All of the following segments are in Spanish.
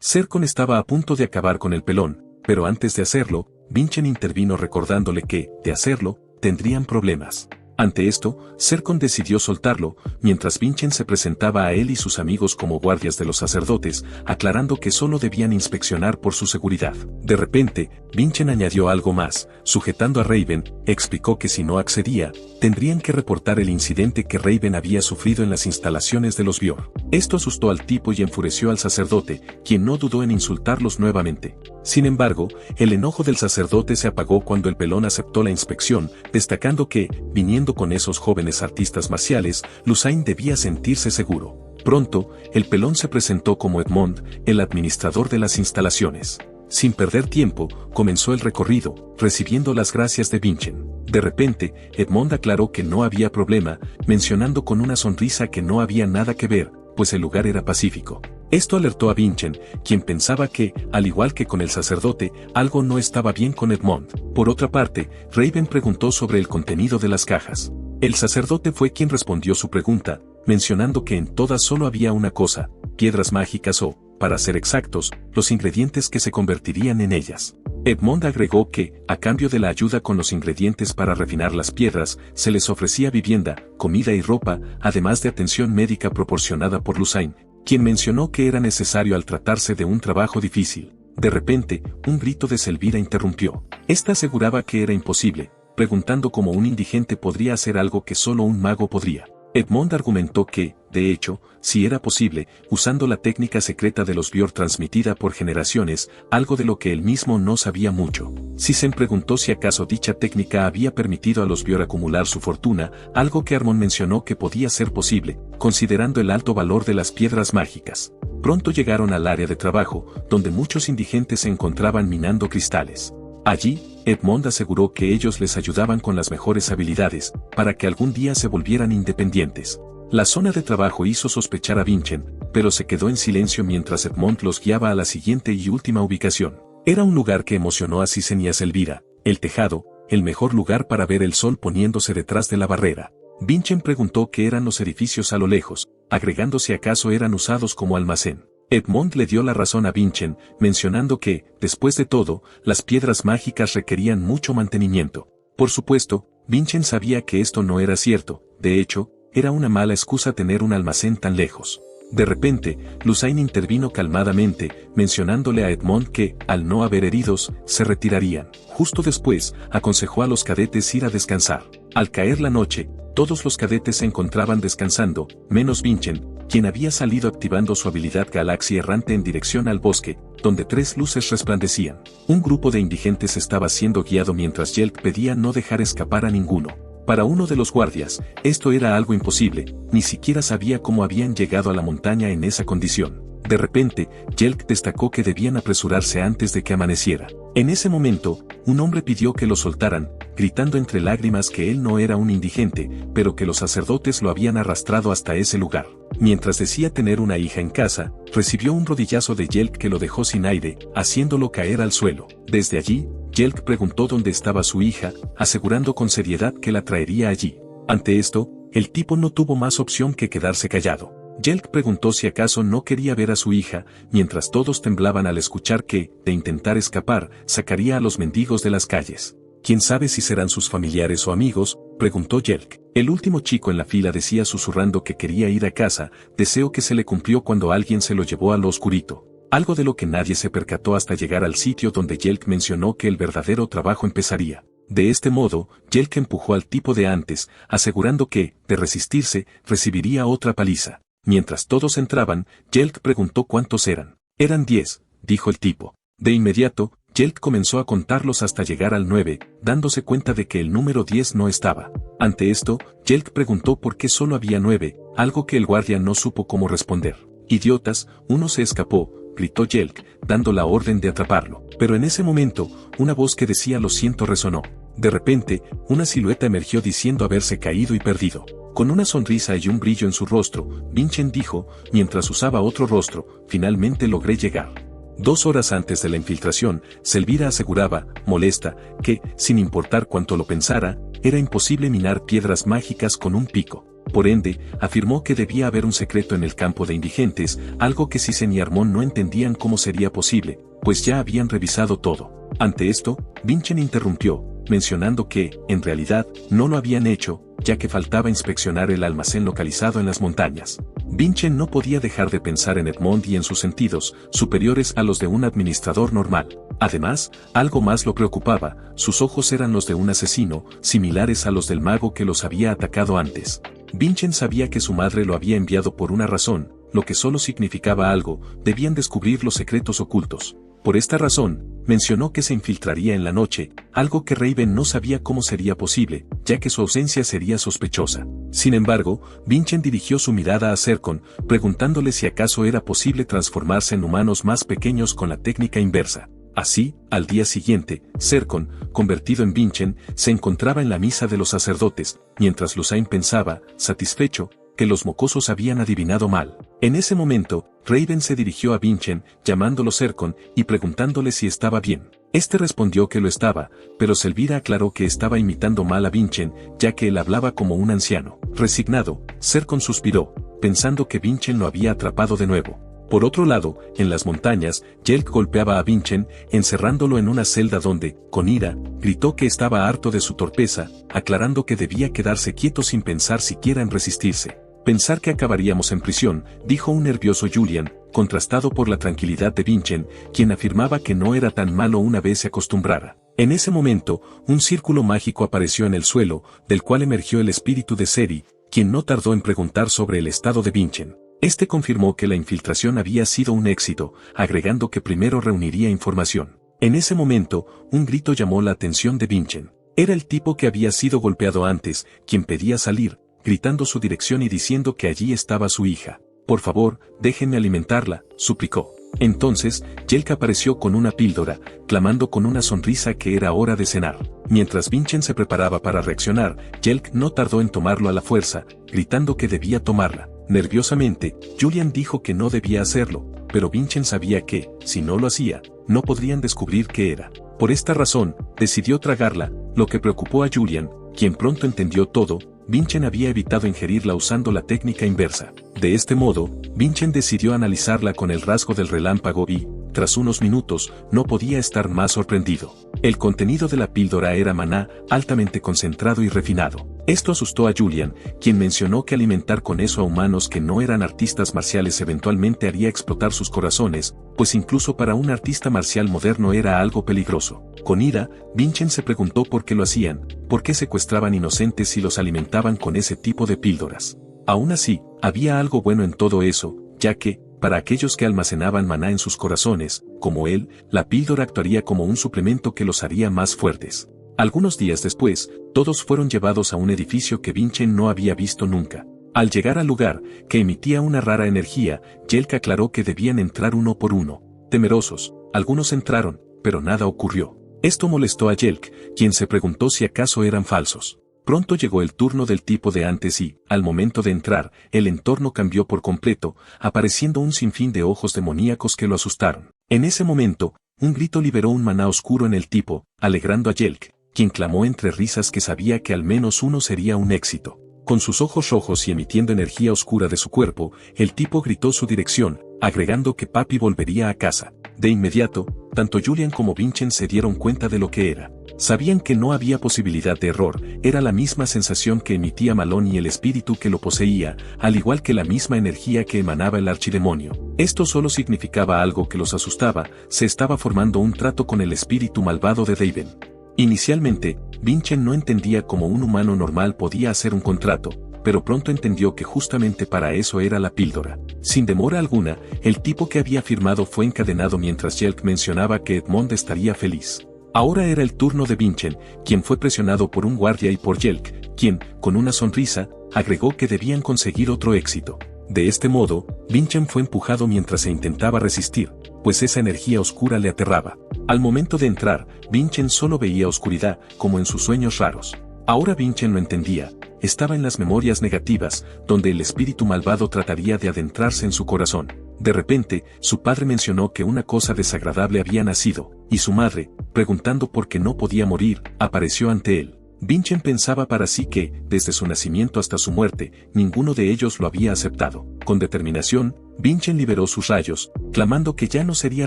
Serkon estaba a punto de acabar con el pelón, pero antes de hacerlo, Vinchen intervino recordándole que, de hacerlo, tendrían problemas. Ante esto, Serkon decidió soltarlo, mientras Vinchen se presentaba a él y sus amigos como guardias de los sacerdotes, aclarando que solo debían inspeccionar por su seguridad. De repente, Vinchen añadió algo más, sujetando a Raven, explicó que si no accedía, tendrían que reportar el incidente que Raven había sufrido en las instalaciones de los Bior. Esto asustó al tipo y enfureció al sacerdote, quien no dudó en insultarlos nuevamente. Sin embargo, el enojo del sacerdote se apagó cuando el pelón aceptó la inspección, destacando que, viniendo con esos jóvenes artistas marciales, Lusain debía sentirse seguro. Pronto, el pelón se presentó como Edmond, el administrador de las instalaciones. Sin perder tiempo, comenzó el recorrido, recibiendo las gracias de Vinchen. De repente, Edmond aclaró que no había problema, mencionando con una sonrisa que no había nada que ver, pues el lugar era pacífico. Esto alertó a Vinchen, quien pensaba que, al igual que con el sacerdote, algo no estaba bien con Edmond. Por otra parte, Raven preguntó sobre el contenido de las cajas. El sacerdote fue quien respondió su pregunta, mencionando que en todas solo había una cosa, piedras mágicas o, para ser exactos, los ingredientes que se convertirían en ellas. Edmond agregó que, a cambio de la ayuda con los ingredientes para refinar las piedras, se les ofrecía vivienda, comida y ropa, además de atención médica proporcionada por Lusain, quien mencionó que era necesario al tratarse de un trabajo difícil. De repente, un grito de Selvira interrumpió. Esta aseguraba que era imposible, preguntando cómo un indigente podría hacer algo que solo un mago podría. Edmond argumentó que, de hecho, si era posible, usando la técnica secreta de los Bior transmitida por generaciones, algo de lo que él mismo no sabía mucho. Sisen preguntó si acaso dicha técnica había permitido a los Bior acumular su fortuna, algo que Armon mencionó que podía ser posible, considerando el alto valor de las piedras mágicas. Pronto llegaron al área de trabajo, donde muchos indigentes se encontraban minando cristales. Allí, Edmond aseguró que ellos les ayudaban con las mejores habilidades, para que algún día se volvieran independientes. La zona de trabajo hizo sospechar a Vinchen, pero se quedó en silencio mientras Edmond los guiaba a la siguiente y última ubicación. Era un lugar que emocionó a Sisen y a Selvira, el tejado, el mejor lugar para ver el sol poniéndose detrás de la barrera. Vinchen preguntó qué eran los edificios a lo lejos, agregando si acaso eran usados como almacén. Edmond le dio la razón a Vinchen, mencionando que, después de todo, las piedras mágicas requerían mucho mantenimiento. Por supuesto, Vinchen sabía que esto no era cierto, de hecho, era una mala excusa tener un almacén tan lejos. De repente, Lusain intervino calmadamente, mencionándole a Edmond que, al no haber heridos, se retirarían. Justo después, aconsejó a los cadetes ir a descansar. Al caer la noche, todos los cadetes se encontraban descansando, menos Vinchen, quien había salido activando su habilidad Galaxia Errante en dirección al bosque, donde 3 luces resplandecían. Un grupo de indigentes estaba siendo guiado mientras Yelk pedía no dejar escapar a ninguno. Para uno de los guardias, esto era algo imposible, ni siquiera sabía cómo habían llegado a la montaña en esa condición. De repente, Yelk destacó que debían apresurarse antes de que amaneciera. En ese momento, un hombre pidió que lo soltaran, gritando entre lágrimas que él no era un indigente, pero que los sacerdotes lo habían arrastrado hasta ese lugar. Mientras decía tener una hija en casa, recibió un rodillazo de Yelk que lo dejó sin aire, haciéndolo caer al suelo. Desde allí, Yelk preguntó dónde estaba su hija, asegurando con seriedad que la traería allí. Ante esto, el tipo no tuvo más opción que quedarse callado. Yelk preguntó si acaso no quería ver a su hija, mientras todos temblaban al escuchar que, de intentar escapar, sacaría a los mendigos de las calles. ¿Quién sabe si serán sus familiares o amigos?, preguntó Yelk. El último chico en la fila decía susurrando que quería ir a casa, deseo que se le cumplió cuando alguien se lo llevó a lo oscurito. Algo de lo que nadie se percató hasta llegar al sitio donde Yelk mencionó que el verdadero trabajo empezaría. De este modo, Yelk empujó al tipo de antes, asegurando que, de resistirse, recibiría otra paliza. Mientras todos entraban, Yelk preguntó cuántos eran. Eran 10, dijo el tipo. De inmediato, Yelk comenzó a contarlos hasta llegar al 9, dándose cuenta de que el número 10 no estaba. Ante esto, Yelk preguntó por qué solo había 9, algo que el guardia no supo cómo responder. Idiotas, uno se escapó, gritó Yelk, dando la orden de atraparlo. Pero en ese momento, una voz que decía lo siento resonó. De repente, una silueta emergió diciendo haberse caído y perdido. Con una sonrisa y un brillo en su rostro, Vinchen dijo, mientras usaba otro rostro, finalmente logré llegar. 2 horas antes de la infiltración, Selvira aseguraba, molesta, que, sin importar cuánto lo pensara, era imposible minar piedras mágicas con un pico. Por ende, afirmó que debía haber un secreto en el campo de indigentes, algo que Sisen y Armón no entendían cómo sería posible, pues ya habían revisado todo. Ante esto, Vinchen interrumpió, mencionando que, en realidad, no lo habían hecho, ya que faltaba inspeccionar el almacén localizado en las montañas. Vinchen no podía dejar de pensar en Edmond y en sus sentidos, superiores a los de un administrador normal. Además, algo más lo preocupaba, sus ojos eran los de un asesino, similares a los del mago que los había atacado antes. Vinchen sabía que su madre lo había enviado por una razón, lo que solo significaba algo, debían descubrir los secretos ocultos. Por esta razón, mencionó que se infiltraría en la noche, algo que Raven no sabía cómo sería posible, ya que su ausencia sería sospechosa. Sin embargo, Vinchen dirigió su mirada a Zircon, preguntándole si acaso era posible transformarse en humanos más pequeños con la técnica inversa. Así, al día siguiente, Zircon, convertido en Vinchen, se encontraba en la misa de los sacerdotes, mientras Lusain pensaba, satisfecho, que los mocosos habían adivinado mal. En ese momento, Raven se dirigió a Vinchen, llamándolo Zircon, y preguntándole si estaba bien. Este respondió que lo estaba, pero Selvira aclaró que estaba imitando mal a Vinchen, ya que él hablaba como un anciano. Resignado, Zircon suspiró, pensando que Vinchen lo había atrapado de nuevo. Por otro lado, en las montañas, Jelk golpeaba a Vinchen, encerrándolo en una celda donde, con ira, gritó que estaba harto de su torpeza, aclarando que debía quedarse quieto sin pensar siquiera en resistirse. Pensar que acabaríamos en prisión, dijo un nervioso Julian, contrastado por la tranquilidad de Vinchen, quien afirmaba que no era tan malo una vez se acostumbrara. En ese momento, un círculo mágico apareció en el suelo, del cual emergió el espíritu de Seri, quien no tardó en preguntar sobre el estado de Vinchen. Este confirmó que la infiltración había sido un éxito, agregando que primero reuniría información. En ese momento, un grito llamó la atención de Vinchen. Era el tipo que había sido golpeado antes, quien pedía salir, gritando su dirección y diciendo que allí estaba su hija. Por favor, déjenme alimentarla, suplicó. Entonces, Jelk apareció con una píldora, clamando con una sonrisa que era hora de cenar. Mientras Vinchen se preparaba para reaccionar, Jelk no tardó en tomarlo a la fuerza, gritando que debía tomarla. Nerviosamente, Julian dijo que no debía hacerlo, pero Vinchen sabía que, si no lo hacía, no podrían descubrir qué era. Por esta razón, decidió tragarla, lo que preocupó a Julian, quien pronto entendió todo. Vinchen había evitado ingerirla usando la técnica inversa. De este modo, Vinchen decidió analizarla con el rasgo del relámpago y, tras unos minutos, no podía estar más sorprendido. El contenido de la píldora era maná, altamente concentrado y refinado. Esto asustó a Julian, quien mencionó que alimentar con eso a humanos que no eran artistas marciales eventualmente haría explotar sus corazones, pues incluso para un artista marcial moderno era algo peligroso. Con ira, Vinchen se preguntó por qué lo hacían, por qué secuestraban inocentes y los alimentaban con ese tipo de píldoras. Aún así, había algo bueno en todo eso, ya que, para aquellos que almacenaban maná en sus corazones, como él, la píldora actuaría como un suplemento que los haría más fuertes. Algunos días después, todos fueron llevados a un edificio que Vinchen no había visto nunca. Al llegar al lugar, que emitía una rara energía, Jelk aclaró que debían entrar uno por uno. Temerosos, algunos entraron, pero nada ocurrió. Esto molestó a Jelk, quien se preguntó si acaso eran falsos. Pronto llegó el turno del tipo de antes y, al momento de entrar, el entorno cambió por completo, apareciendo un sinfín de ojos demoníacos que lo asustaron. En ese momento, un grito liberó un maná oscuro en el tipo, alegrando a Jelk, quien clamó entre risas que sabía que al menos uno sería un éxito. Con sus ojos rojos y emitiendo energía oscura de su cuerpo, el tipo gritó su dirección, agregando que papi volvería a casa. De inmediato, tanto Julian como Vinchen se dieron cuenta de lo que era. Sabían que no había posibilidad de error, era la misma sensación que emitía Malone y el espíritu que lo poseía, al igual que la misma energía que emanaba el archidemonio. Esto solo significaba algo que los asustaba, se estaba formando un trato con el espíritu malvado de Raven. Inicialmente, Vinchen no entendía cómo un humano normal podía hacer un contrato, pero pronto entendió que justamente para eso era la píldora. Sin demora alguna, el tipo que había firmado fue encadenado mientras Jelk mencionaba que Edmond estaría feliz. Ahora era el turno de Vinchen, quien fue presionado por un guardia y por Jelk, quien, con una sonrisa, agregó que debían conseguir otro éxito. De este modo, Vinchen fue empujado mientras se intentaba resistir, pues esa energía oscura le aterraba. Al momento de entrar, Vinchen solo veía oscuridad, como en sus sueños raros. Ahora Vinchen lo entendía, estaba en las memorias negativas, donde el espíritu malvado trataría de adentrarse en su corazón. De repente, su padre mencionó que una cosa desagradable había nacido, y su madre, preguntando por qué no podía morir, apareció ante él. Vincent pensaba para sí que, desde su nacimiento hasta su muerte, ninguno de ellos lo había aceptado. Con determinación, Vincent liberó sus rayos, clamando que ya no sería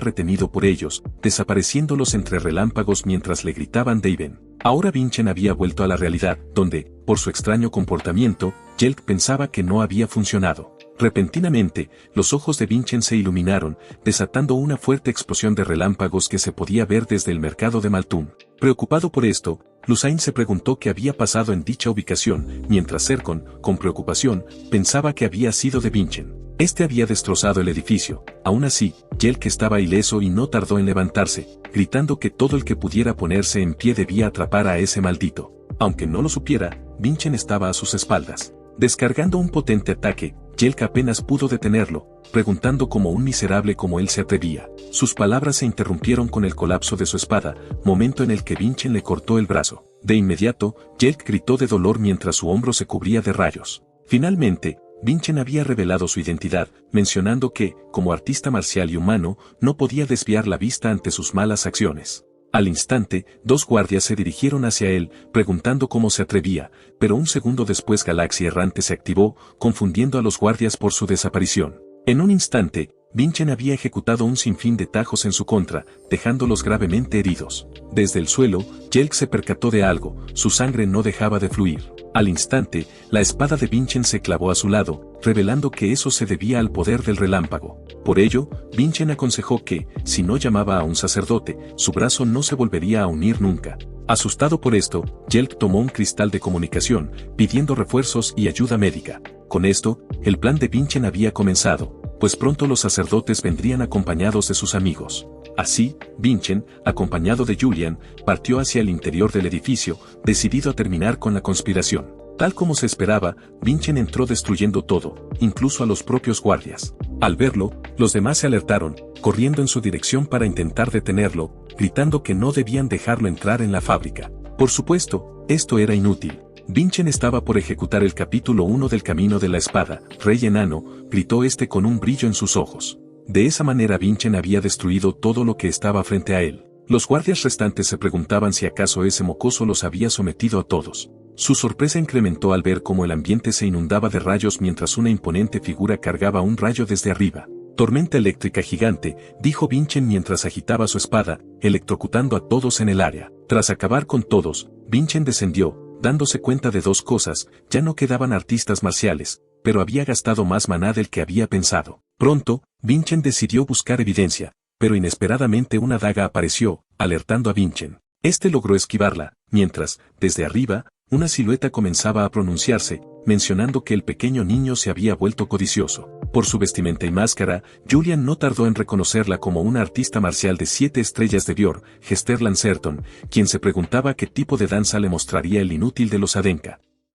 retenido por ellos, desapareciéndolos entre relámpagos mientras le gritaban Daven. Ahora Vincent había vuelto a la realidad, donde, por su extraño comportamiento, Jelk pensaba que no había funcionado. Repentinamente, los ojos de Vincent se iluminaron, desatando una fuerte explosión de relámpagos que se podía ver desde el mercado de Maltún. Preocupado por esto, Lusain se preguntó qué había pasado en dicha ubicación, mientras Serkon, con preocupación, pensaba que había sido de Vincent. Este había destrozado el edificio. Aún así, Jelk estaba ileso y no tardó en levantarse, gritando que todo el que pudiera ponerse en pie debía atrapar a ese maldito. Aunque no lo supiera, Vincent estaba a sus espaldas. Descargando un potente ataque, Jelk apenas pudo detenerlo, preguntando como un miserable cómo él se atrevía. Sus palabras se interrumpieron con el colapso de su espada, momento en el que Vincent le cortó el brazo. De inmediato, Jelk gritó de dolor mientras su hombro se cubría de rayos. Finalmente, Vincent había revelado su identidad, mencionando que, como artista marcial y humano, no podía desviar la vista ante sus malas acciones. Al instante, dos guardias se dirigieron hacia él, preguntando cómo se atrevía, pero un segundo después Galaxia Errante se activó, confundiendo a los guardias por su desaparición. En un instante, Vincent había ejecutado un sinfín de tajos en su contra, dejándolos gravemente heridos. Desde el suelo, Jelk se percató de algo, su sangre no dejaba de fluir. Al instante, la espada de Vincent se clavó a su lado, revelando que eso se debía al poder del relámpago. Por ello, Vincent aconsejó que, si no llamaba a un sacerdote, su brazo no se volvería a unir nunca. Asustado por esto, Jelk tomó un cristal de comunicación, pidiendo refuerzos y ayuda médica. Con esto, el plan de Vincent había comenzado, pues pronto los sacerdotes vendrían acompañados de sus amigos. Así, Vincent, acompañado de Julian, partió hacia el interior del edificio, decidido a terminar con la conspiración. Tal como se esperaba, Vincent entró destruyendo todo, incluso a los propios guardias. Al verlo, los demás se alertaron, corriendo en su dirección para intentar detenerlo, gritando que no debían dejarlo entrar en la fábrica. Por supuesto, esto era inútil. Vincent estaba por ejecutar el capítulo 1 del Camino de la Espada. Rey enano, gritó este con un brillo en sus ojos. De esa manera Vincent había destruido todo lo que estaba frente a él. Los guardias restantes se preguntaban si acaso ese mocoso los había sometido a todos. Su sorpresa incrementó al ver cómo el ambiente se inundaba de rayos mientras una imponente figura cargaba un rayo desde arriba. Tormenta eléctrica gigante, dijo Vincent mientras agitaba su espada, electrocutando a todos en el área. Tras acabar con todos, Vincent descendió, dándose cuenta de dos cosas: ya no quedaban artistas marciales, pero había gastado más maná del que había pensado. Pronto, Vincent decidió buscar evidencia, pero inesperadamente una daga apareció, alertando a Vincent. Este logró esquivarla, mientras, desde arriba, una silueta comenzaba a pronunciarse, mencionando que el pequeño niño se había vuelto codicioso. Por su vestimenta y máscara, Julian no tardó en reconocerla como una artista marcial de 7 estrellas de Björn, Hester Lancerton, quien se preguntaba qué tipo de danza le mostraría el inútil de los Adenka.